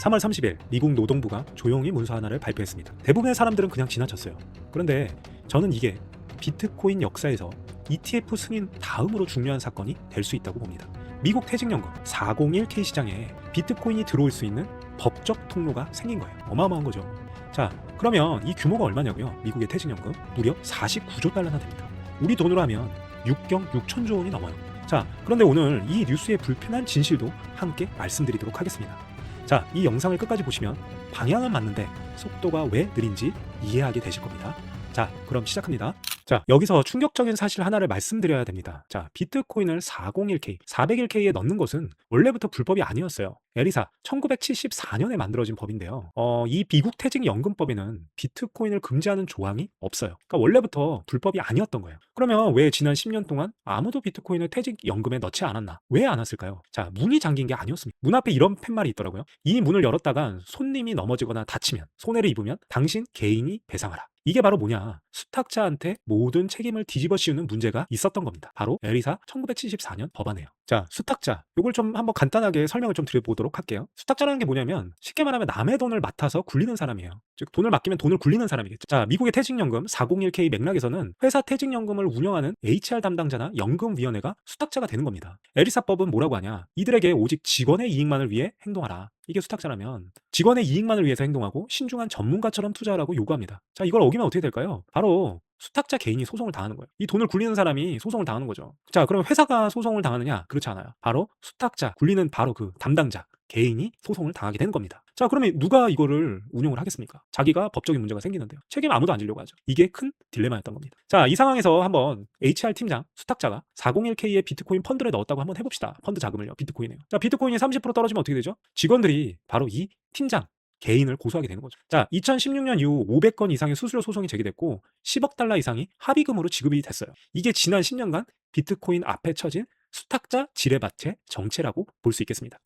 3월 30일 미국 노동부가 조용히 문서 하나를 발표했습니다. 대부분의 사람들은 그냥 지나쳤어요. 그런데 저는 이게 비트코인 역사에서 ETF 승인 다음으로 중요한 사건이 될 수 있다고 봅니다. 미국 퇴직연금 401k 시장에 비트코인이 들어올 수 있는 법적 통로가 생긴 거예요. 어마어마한 거죠. 자, 그러면 이 규모가 얼마냐고요? 미국의 퇴직연금 무려 49조 달러나 됩니다. 우리 돈으로 하면 6천조 원이 넘어요. 자, 그런데 오늘 이 뉴스의 불편한 진실도 함께 말씀드리도록 하겠습니다. 자, 이 영상을 끝까지 보시면 방향은 맞는데 속도가 왜 느린지 이해하게 되실 겁니다. 자, 그럼 시작합니다. 자, 여기서 충격적인 사실 하나를 말씀드려야 됩니다. 자, 비트코인을 401k, 401k에 넣는 것은 원래부터 불법이 아니었어요. 에리사 1974년에 만들어진 법인데요. 이 미국 퇴직연금법에는 비트코인을 금지하는 조항이 없어요. 그러니까 원래부터 불법이 아니었던 거예요. 그러면 왜 지난 10년 동안 아무도 비트코인을 퇴직연금에 넣지 않았나? 왜 안 왔을까요? 자, 문이 잠긴 게 아니었습니다. 문 앞에 이런 팻말이 있더라고요. 이 문을 열었다간 손님이 넘어지거나 다치면, 손해를 입으면 당신 개인이 배상하라. 이게 바로 뭐냐? 수탁자한테 모든 책임을 뒤집어 씌우는 문제가 있었던 겁니다. 바로 에리사 1974년 법안이에요. 자, 수탁자. 요걸 좀 한번 간단하게 설명을 좀 드려보도록 할게요. 수탁자라는 게 뭐냐면 쉽게 말하면 남의 돈을 맡아서 굴리는 사람이에요. 즉 돈을 맡기면 돈을 굴리는 사람이겠죠. 자, 미국의 퇴직연금 401k 맥락에서는 회사 퇴직연금을 운영하는 HR 담당자나 연금위원회가 수탁자가 되는 겁니다. 에리사법은 뭐라고 하냐? 이들에게 오직 직원의 이익만을 위해 행동하라. 이게 수탁자라면 직원의 이익만을 위해서 행동하고 신중한 전문가처럼 투자하라고 요구합니다. 자, 이걸 어기면 어떻게 될까요? 바로 수탁자 개인이 소송을 당하는 거예요. 이 돈을 굴리는 사람이 소송을 당하는 거죠. 자, 그럼 회사가 소송을 당하느냐? 그렇지 않아요. 바로 수탁자, 굴리는 바로 그 담당자 개인이 소송을 당하게 되는 겁니다. 자, 그러면 누가 이거를 운용을 하겠습니까? 자기가 법적인 문제가 생기는데요. 책임 아무도 안 지려고 하죠. 이게 큰 딜레마였던 겁니다. 자, 이 상황에서 한번 HR 팀장, 수탁자가 401k의 비트코인 펀드를 넣었다고 한번 해봅시다. 펀드 자금을요. 비트코인에요. 자, 비트코인이 30% 떨어지면 어떻게 되죠? 직원들이 바로 이 팀장, 개인을 고소하게 되는 거죠. 자, 2016년 이후 500건 이상의 수수료 소송이 제기됐고 10억 달러 이상이 합의금으로 지급이 됐어요. 이게 지난 10년간 비트코인 앞에 처진 수탁자 지뢰밭의 정체라고 볼 수 있겠습니다.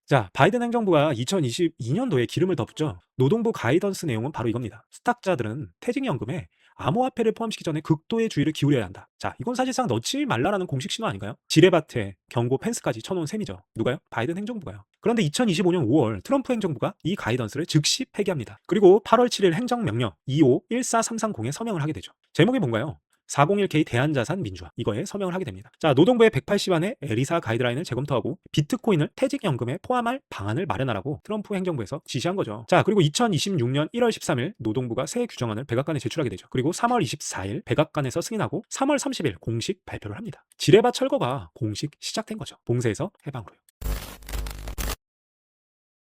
자, 바이든 행정부가 2022년도에 기름을 덧붙죠. 노동부 가이던스 내용은 바로 이겁니다. 수탁자들은 퇴직연금에 암호화폐를 포함시키기 전에 극도의 주의를 기울여야 한다. 자, 이건 사실상 넣지 말라라는 공식 신호 아닌가요? 지뢰밭에 경고 펜스까지 쳐놓은 셈이죠. 누가요? 바이든 행정부가요. 그런데 2025년 5월 트럼프 행정부가 이 가이던스를 즉시 폐기합니다. 그리고 8월 7일 행정명령 2514330에 서명을 하게 되죠. 제목이 뭔가요? 401k 대한자산 민주화, 이거에 서명을 하게 됩니다. 자, 노동부의 180안의 에리사 가이드라인을 재검토하고 비트코인을 퇴직연금에 포함할 방안을 마련하라고 트럼프 행정부에서 지시한 거죠. 자, 그리고 2026년 1월 13일 노동부가 새 규정안을 백악관에 제출하게 되죠. 그리고 3월 24일 백악관에서 승인하고 3월 30일 공식 발표를 합니다. 지뢰밭 철거가 공식 시작된 거죠. 봉쇄에서 해방으로요.